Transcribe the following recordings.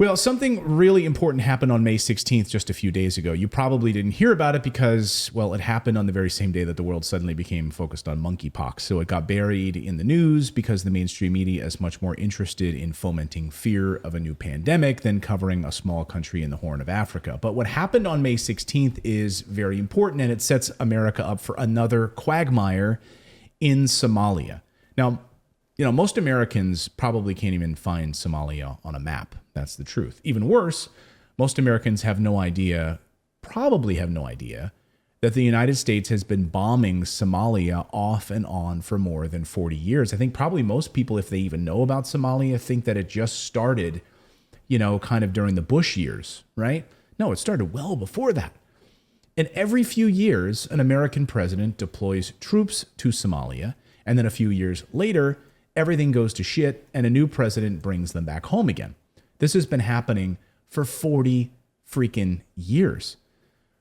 Well, something really important happened on May 16th, just a few days ago. You probably didn't hear about it because, well, it happened on the very same day that the world suddenly became focused on monkeypox. So it got buried in the news because the mainstream media is much more interested in fomenting fear of a new pandemic than covering a small country in the Horn of Africa. But what happened on May 16th is very important, and it sets America up for another quagmire in Somalia. Now, most Americans probably can't even find Somalia on a map. That's the truth. Even worse, most Americans probably have no idea that the United States has been bombing Somalia off and on for more than 40 years. I think probably most people, if they even know about Somalia, think that it just started, kind of during the Bush years, right? No, it started well before that. And every few years, an American president deploys troops to Somalia, and then a few years later, everything goes to shit, and a new president brings them back home again. This has been happening for 40 freaking years.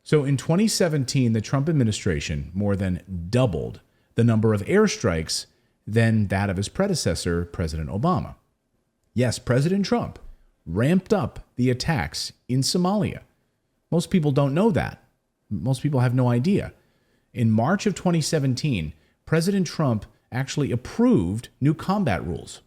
So in 2017, the Trump administration more than doubled the number of airstrikes than that of his predecessor, President Obama. Yes, President Trump ramped up the attacks in Somalia. Most people don't know that. Most people have no idea. In March of 2017, President Trump actually approved new combat rules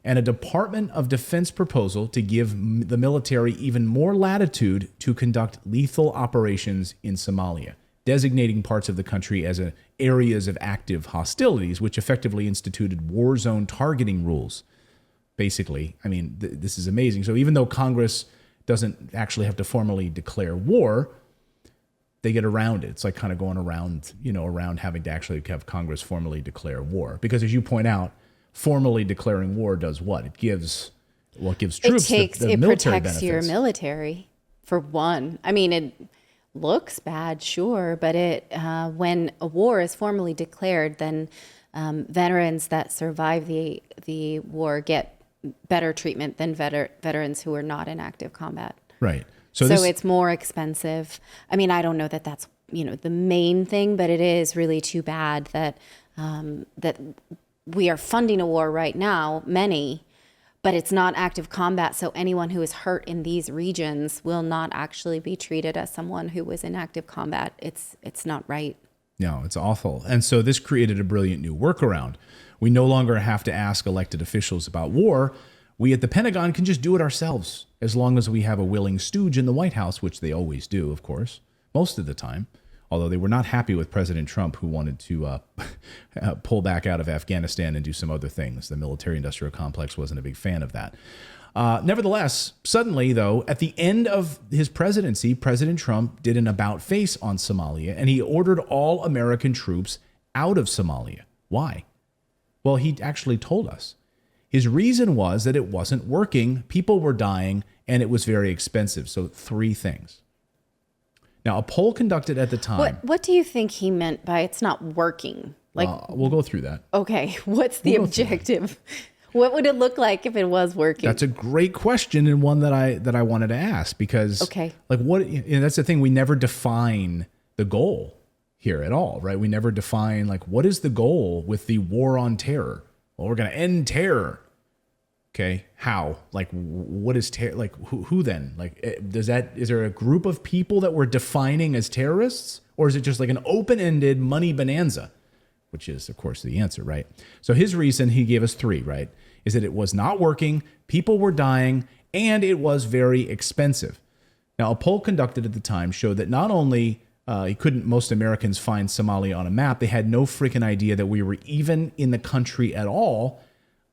and a Department of Defense proposal to give the military even more latitude to conduct lethal operations in Somalia, designating parts of the country as areas of active hostilities, which effectively instituted war zone targeting rules. Basically, this is amazing. So even though Congress doesn't actually have to formally declare war, they get around it. It's like kind of going around having to actually have Congress formally declare war. Because as you point out, formally declaring war does what? It gives troops the military benefits. It protects your military, for one. It looks bad, sure, but when a war is formally declared, then veterans that survive the war get better treatment than veterans who are not in active combat. Right. So it's more expensive. I don't know that that's the main thing, but it is really too bad that that we are funding a war right now, but it's not active combat. So anyone who is hurt in these regions will not actually be treated as someone who was in active combat. It's not right. No, it's awful. And so this created a brilliant new workaround. We no longer have to ask elected officials about war. We at the Pentagon can just do it ourselves, as long as we have a willing stooge in the White House, which they always do, of course, most of the time. Although they were not happy with President Trump, who wanted to pull back out of Afghanistan and do some other things. The military-industrial complex wasn't a big fan of that. Nevertheless, suddenly, though, at the end of his presidency, President Trump did an about-face on Somalia, and he ordered all American troops out of Somalia. Why? Well, he actually told us. His reason was that it wasn't working, people were dying, and it was very expensive. So 3 things. Now, a poll conducted at the time. What do you think he meant by it's not working? We'll go through that. Okay, what's the objective? What would it look like if it was working? That's a great question, and one that I wanted to ask, because that's the thing, we never define the goal here at all, right? We never define what is the goal with the war on terror? Well, we're going to end terror. Okay, how? What is terror? Who then? Is there a group of people that we're defining as terrorists, or is it just an open-ended money bonanza? Which is, of course, the answer, right? So his reason, he gave us 3, right, is that it was not working, people were dying, and it was very expensive. Now, a poll conducted at the time showed that not only couldn't most Americans find Somalia on a map, they had no freaking idea that we were even in the country at all,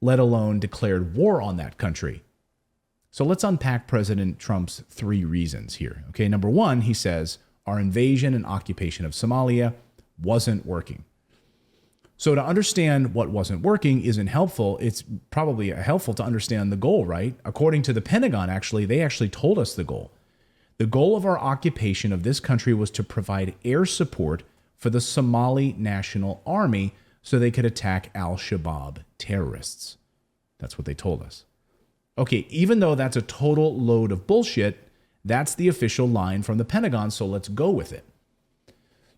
let alone declared war on that country. So let's unpack President Trump's 3 reasons here. Okay, number 1, he says, our invasion and occupation of Somalia wasn't working. So to understand what wasn't working isn't helpful. It's probably helpful to understand the goal, right? According to the Pentagon, they actually told us the goal. The goal of our occupation of this country was to provide air support for the Somali National Army so they could attack al-Shabaab terrorists. That's what they told us. Okay, even though that's a total load of bullshit, that's the official line from the Pentagon, so let's go with it.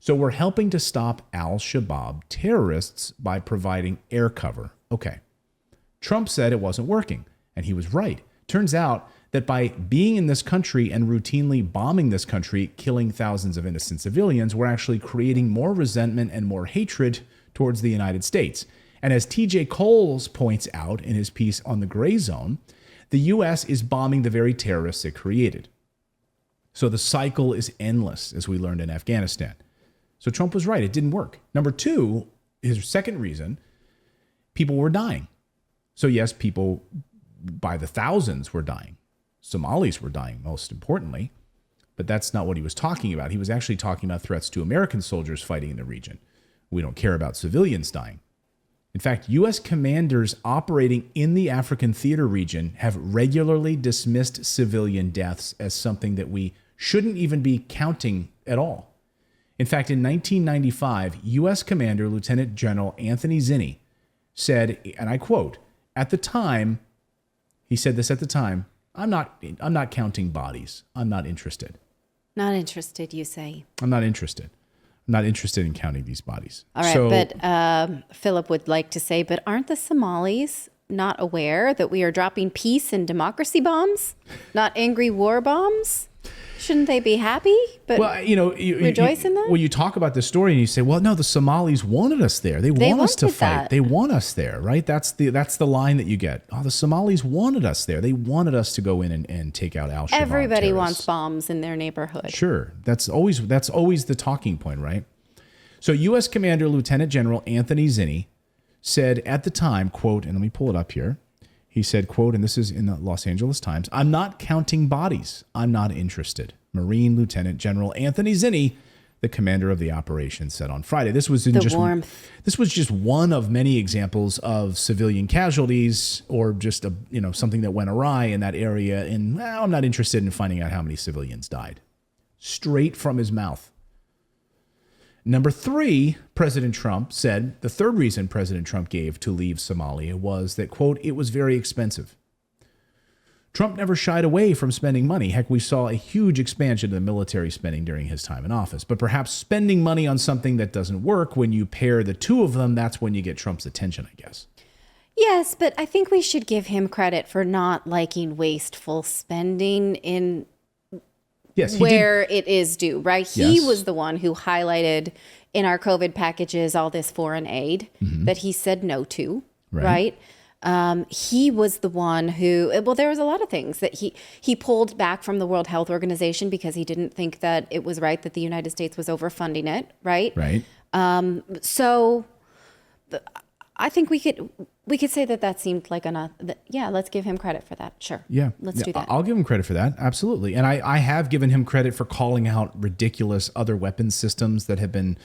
So we're helping to stop al-Shabaab terrorists by providing air cover. Okay. Trump said it wasn't working, and he was right. Turns out that by being in this country and routinely bombing this country, killing thousands of innocent civilians, we're actually creating more resentment and more hatred towards the United States. And as TJ Coles points out in his piece on the gray zone, the U.S. is bombing the very terrorists it created. So the cycle is endless, as we learned in Afghanistan. So Trump was right. It didn't work. Number two, his second reason, people were dying. So yes, people by the thousands were dying. Somalis were dying, most importantly. But that's not what he was talking about. He was actually talking about threats to American soldiers fighting in the region. We don't care about civilians dying. In fact, U.S. commanders operating in the African theater region have regularly dismissed civilian deaths as something that we shouldn't even be counting at all. In fact, in 1995, U.S. Commander Lieutenant General Anthony Zinni said, and I quote, at the time, he said this at the time, I'm not counting bodies. I'm not interested. Not interested, you say? I'm not interested. I'm not interested in counting these bodies. All right, but Philip would like to say, but aren't the Somalis not aware that we are dropping peace and democracy bombs, not angry war bombs? Shouldn't they be happy? But well, rejoice in that? Well, you talk about this story and you say, well, no, the Somalis wanted us there. They want us to fight. That. They want us there, right? That's the line that you get. Oh, the Somalis wanted us there. They wanted us to go in and take out Al-Shabaab Everybody terrorists. wants bombs in their neighborhood. Sure. That's always the talking point, right? So U.S. Commander Lieutenant General Anthony Zinni said at the time, quote, and let me pull it up here. He said, quote, and this is in the Los Angeles Times, I'm not counting bodies. I'm not interested. Marine Lieutenant General Anthony Zinni, the commander of the operation, said on Friday. This was This was just one of many examples of civilian casualties or just something that went awry in that area. And I'm not interested in finding out how many civilians died. Straight from his mouth. Number three, President Trump said the third reason President Trump gave to leave Somalia was that, quote, it was very expensive. Trump never shied away from spending money. Heck, we saw a huge expansion of the military spending during his time in office. But perhaps spending money on something that doesn't work, when you pair the two of them, that's when you get Trump's attention, I guess. Yes, but I think we should give him credit for not liking wasteful spending in where it is due, right? He was the one who highlighted in our COVID packages all this foreign aid that he said no to, right? He was the one who, well, there was a lot of things that he pulled back from the World Health Organization because he didn't think that it was right that the United States was overfunding it, right? Right. So I think we could say that seemed like let's give him credit for that. Sure. Yeah. Let's do that. I'll give him credit for that. Absolutely. And I have given him credit for calling out ridiculous other weapons systems that have been,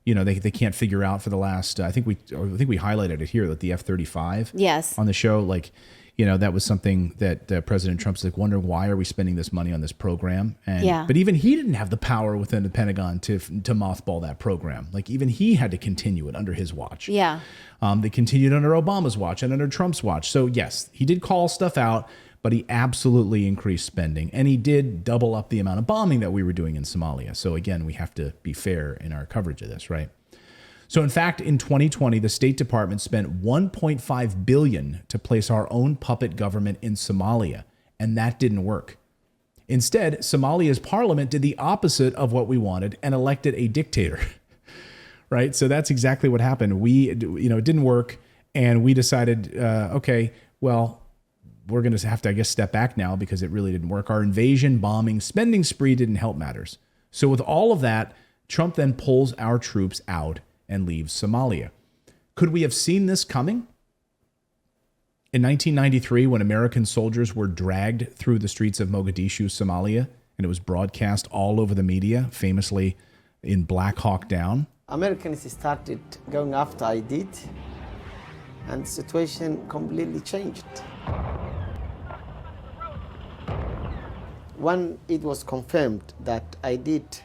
they can't figure out for the last, I think we highlighted it here, that the F-35 on the show, that was something that President Trump's wondering, why are we spending this money on this program? But even he didn't have the power within the Pentagon to mothball that program. Even he had to continue it under his watch. Yeah. They continued under Obama's watch and under Trump's watch. So yes, he did call stuff out, but he absolutely increased spending, and he did double up the amount of bombing that we were doing in Somalia. So again, we have to be fair in our coverage of this, right? So in fact, in 2020, the State Department spent $1.5 billion to place our own puppet government in Somalia, and that didn't work. Instead, Somalia's parliament did the opposite of what we wanted and elected a dictator. Right? So that's exactly what happened. It didn't work, and we decided, okay, well, we're going to have to, I guess, step back now because it really didn't work. Our invasion, bombing, spending spree didn't help matters. So with all of that, Trump then pulls our troops out and leaves Somalia. Could we have seen this coming? In 1993, when American soldiers were dragged through the streets of Mogadishu, Somalia, and it was broadcast all over the media, famously in Black Hawk Down. Americans started going after IDID, and the situation completely changed. When it was confirmed that IDID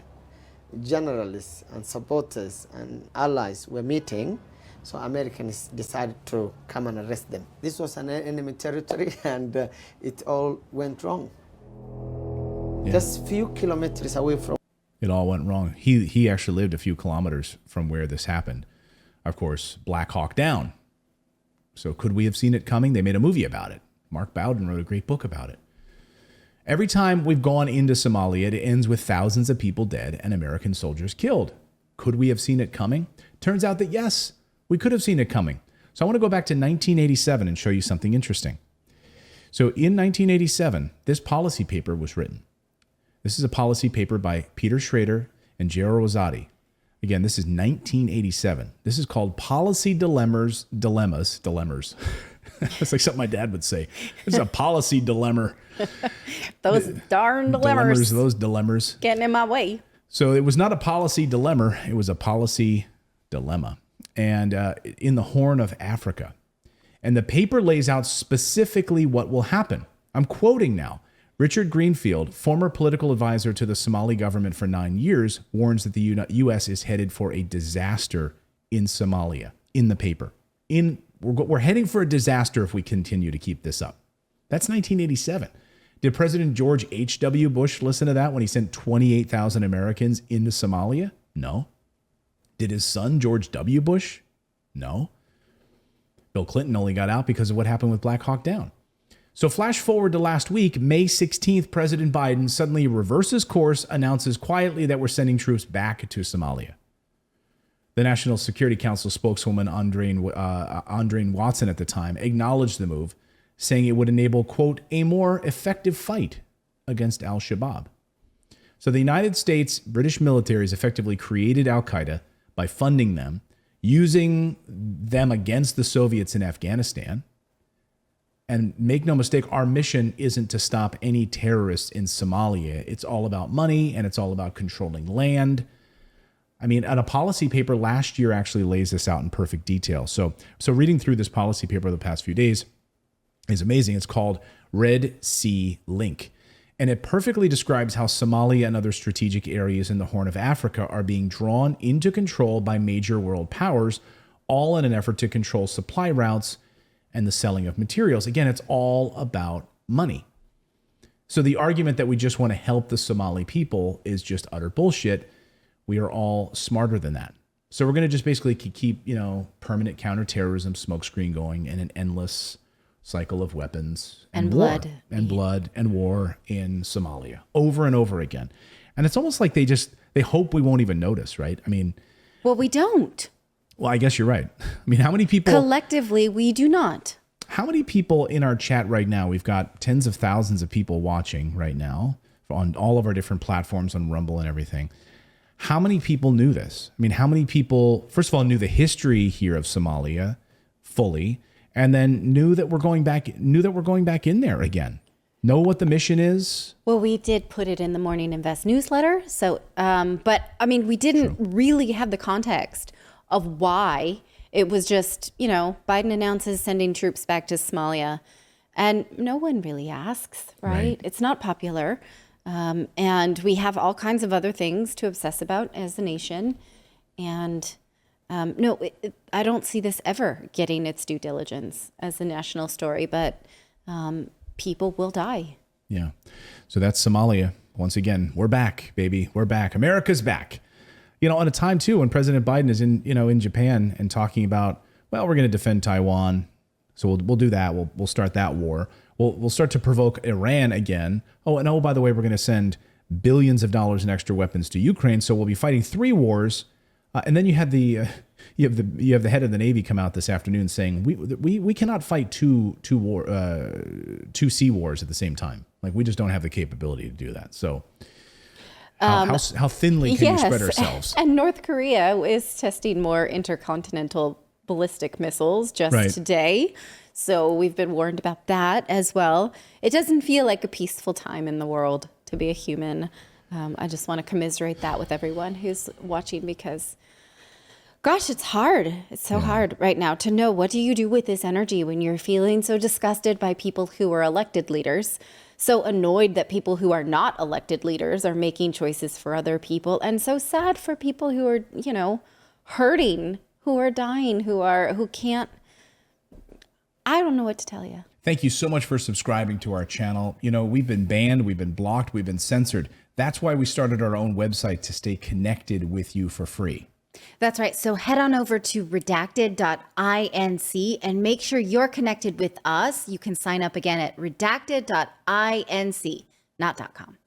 generals and supporters and allies were meeting, so Americans decided to come and arrest them. This was an enemy territory, and it all went wrong. Yeah. Just a few kilometers away from. It all went wrong. He actually lived a few kilometers from where this happened. Of course, Black Hawk Down. So could we have seen it coming? They made a movie about it. Mark Bowden wrote a great book about it. Every time we've gone into Somalia, it ends with thousands of people dead and American soldiers killed. Could we have seen it coming? Turns out that yes, we could have seen it coming. So I want to go back to 1987 and show you something interesting. So in 1987, this policy paper was written. This is a policy paper by Peter Schrader and Gerald Rosati. Again, this is 1987. This is called Policy Dilemmas. That's like something my dad would say. This is a policy dilemma. Those darn dilemmas. Those dilemmas. Getting in my way. So it was not a policy dilemma. It was a policy dilemma. And in the Horn of Africa. And the paper lays out specifically what will happen. I'm quoting now. Richard Greenfield, former political advisor to the Somali government for 9 years, warns that the U.S. is headed for a disaster in Somalia. In the paper. We're heading for a disaster if we continue to keep this up. That's 1987. Did President George H.W. Bush listen to that when he sent 28,000 Americans into Somalia? No. Did his son, George W. Bush? No. Bill Clinton only got out because of what happened with Black Hawk Down. So flash forward to last week, May 16th, President Biden suddenly reverses course, announces quietly that we're sending troops back to Somalia. The National Security Council spokeswoman, Andreen Watson at the time, acknowledged the move, saying it would enable, quote, a more effective fight against al-Shabaab. So the United States British military has effectively created al-Qaeda by funding them, using them against the Soviets in Afghanistan. And make no mistake, our mission isn't to stop any terrorists in Somalia. It's all about money and it's all about controlling land. I mean, a policy paper last year actually lays this out in perfect detail. So reading through this policy paper the past few days is amazing. It's called Red Sea Link. And it perfectly describes how Somalia and other strategic areas in the Horn of Africa are being drawn into control by major world powers, all in an effort to control supply routes and the selling of materials. Again, it's all about money. So the argument that we just want to help the Somali people is just utter bullshit. We are all smarter than that. So we're going to just basically keep, permanent counterterrorism smokescreen going in an endless cycle of weapons and blood war, and blood and war in Somalia over and over again. And it's almost like they hope we won't even notice, right? I mean, well, we don't. Well, I guess you're right. I mean, how many people collectively we do not? How many people in our chat right now? We've got tens of thousands of people watching right now on all of our different platforms on Rumble and everything. How many people knew this? I mean, how many people, first of all, knew the history here of Somalia fully, and then knew that we're going back in there again? Know what the mission is? Well, we did put it in the Morning Invest newsletter. So, but I mean, we didn't really have the context of why. It was just, Biden announces sending troops back to Somalia, and no one really asks, right? It's not popular. And we have all kinds of other things to obsess about as a nation. And I don't see this ever getting its due diligence as a national story, but people will die. Yeah. So that's Somalia. Once again, we're back, baby. We're back. America's back. On a time, too, when President Biden is in Japan and talking about, well, we're going to defend Taiwan. So we'll do that. We'll start that war. We'll start to provoke Iran again. Oh, by the way, we're going to send billions of dollars in extra weapons to Ukraine. So we'll be fighting 3 wars. And then you have the head of the Navy come out this afternoon saying we cannot fight two sea wars at the same time. Like, we just don't have the capability to do that. So how thinly can you spread ourselves? And North Korea is testing more intercontinental ballistic missiles just today. So we've been warned about that as well. It doesn't feel like a peaceful time in the world to be a human. I just want to commiserate that with everyone who's watching, because, gosh, it's hard. It's so hard right now to know, what do you do with this energy when you're feeling so disgusted by people who are elected leaders, so annoyed that people who are not elected leaders are making choices for other people, and so sad for people who are, hurting, who are dying, who can't. I don't know what to tell you. Thank you so much for subscribing to our channel. We've been banned, we've been blocked, we've been censored. That's why we started our own website, to stay connected with you for free. That's right. So head on over to redacted.inc and make sure you're connected with us. You can sign up again at redacted.inc. not .com.